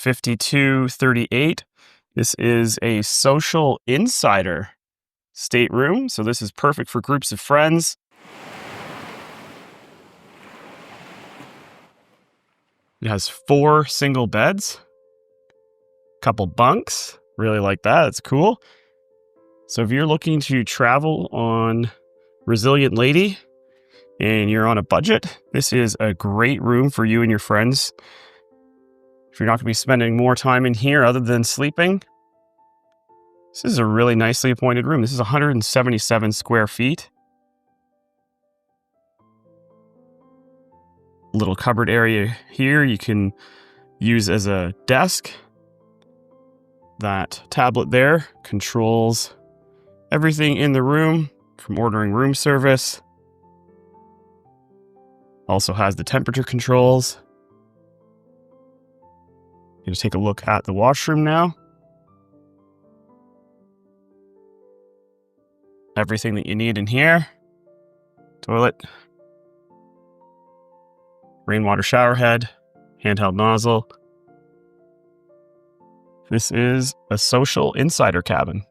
5238. This is a social insider stateroom, so this is perfect for groups of friends. It has 4 single beds, couple bunks. Really like that. It's cool. So if you're looking to travel on Resilient Lady and you're on a budget, this is a great room for you and your friends. If you're not going to be spending more time in here other than sleeping, this is a really nicely appointed room. This is 177 square feet. Little cupboard area here you can use as a desk. That tablet there controls everything in the room, from ordering room service. Also has the temperature controls. Going to take a look at the washroom now. Everything that you need in here. Toilet. Rainwater shower head. Handheld nozzle. This is a social insider cabin.